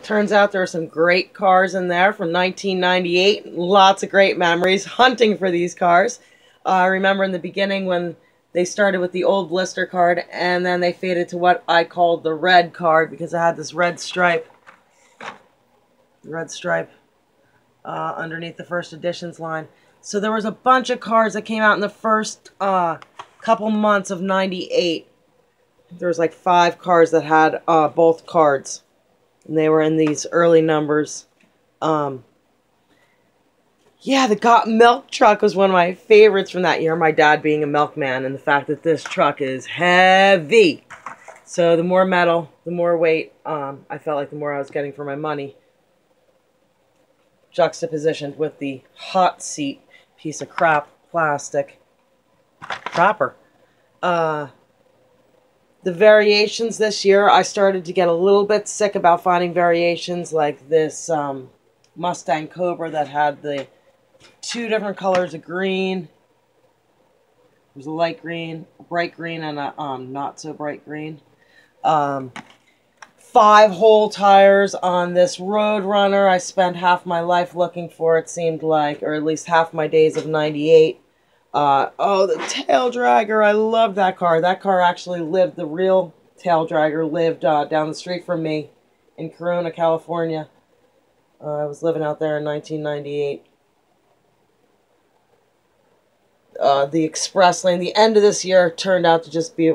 Turns out there are some great cars in there from 1998. Lots of great memories hunting for these cars. I remember in the beginning when they started with the old blister card, and then they faded to what I called the red card because it had this red stripe. Underneath the first editions line. So there was a bunch of cars that came out in the first couple months of '98. There was like 5 cars that had both cards. And they were in these early numbers. Yeah, the Got Milk truck was one of my favorites from that year. My dad being a milkman, and the fact that this truck is heavy. So the more metal, the more weight, I felt like the more I was getting for my money. Juxtapositioned with the hot seat piece of crap plastic. Crapper. The variations this year, I started to get a little bit sick about finding variations like this Mustang Cobra that had the 2 different colors of green. There's a light green, a bright green, and a not so bright green. 5-hole tires on this Roadrunner. I spent half my life looking for, it seemed like, or at least half my days of '98. Oh, the tail dragger. I love that car. That car actually lived, the real tail dragger lived down the street from me in Corona, California. I was living out there in 1998. The express lane, the end of this year turned out to just be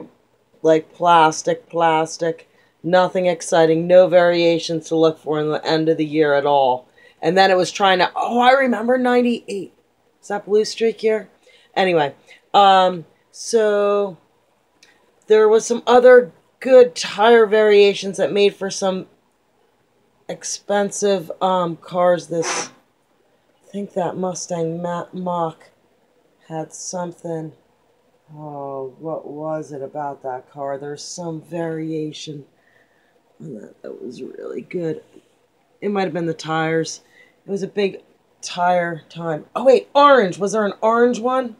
like plastic. Nothing exciting, no variations to look for in the end of the year at all. And then it was trying to, oh, I remember '98. Is that Blue Streak year? Anyway, so there was some other good tire variations that made for some expensive cars. I think that Mustang Mach had something. Oh, what was it about that car? There's some variation on that was really good. It might have been the tires. It was a big tire time. Oh wait, orange. Was there an orange one?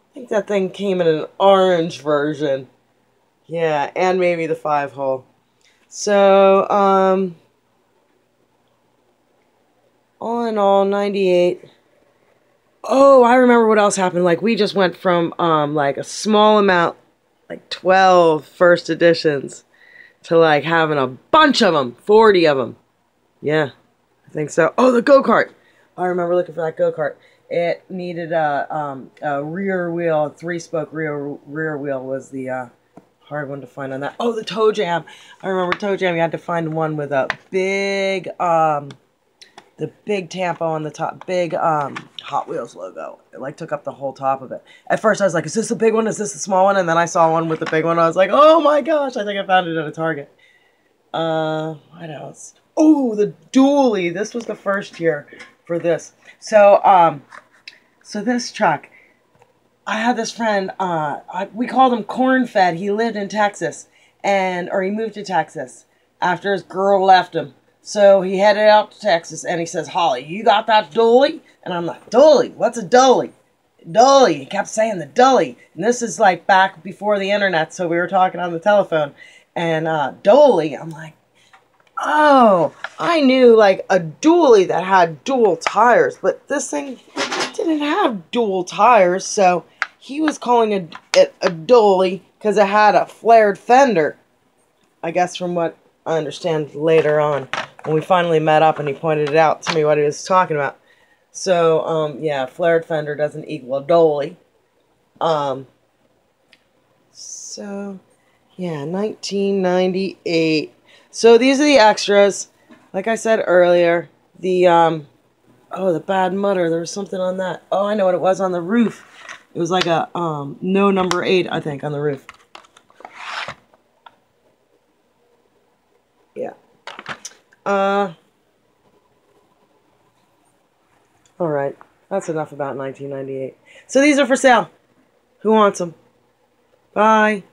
I think that thing came in an orange version. Yeah, and maybe the 5-hole. So, all in all, '98. Oh, I remember what else happened. Like, we just went from, like, a small amount, like 12 first editions, to, like, having a bunch of them. 40 of them. Yeah, I think so. Oh, the go-kart. I remember looking for that go-kart. It needed a rear wheel, 3-spoke rear wheel was the hard one to find on that. Oh, the toe jam. I remember toe jam. You had to find one with a big, the big tampo on the top, big Hot Wheels logo. It like took up the whole top of it. At first I was like, is this the big one? Is this the small one? And then I saw one with the big one. I was like, oh my gosh, I think I found it at a Target. What else? Oh, the dually. This was the first year for this. So, so this truck, I had this friend, we called him Corn Fed. He lived in Texas, or he moved to Texas after his girl left him. So he headed out to Texas, and he says, Hollie, you got that dually? And I'm like, dually? What's a dually? Dually. He kept saying the dually. And this is like back before the internet, so we were talking on the telephone. And dually, I'm like, oh, I knew like a dually that had dual tires, but this thing didn't have dual tires, so he was calling it a dually because it had a flared fender. I guess from what I understand later on, when we finally met up and he pointed it out to me what he was talking about. So, yeah, flared fender doesn't equal a dually. So, yeah, 1998. So these are the extras. Like I said earlier, the, oh, the bad mutter. There was something on that. Oh, I know what it was on the roof. It was like a, no number 8, I think, on the roof. Yeah. Alright. That's enough about 1998. So these are for sale. Who wants them? Bye.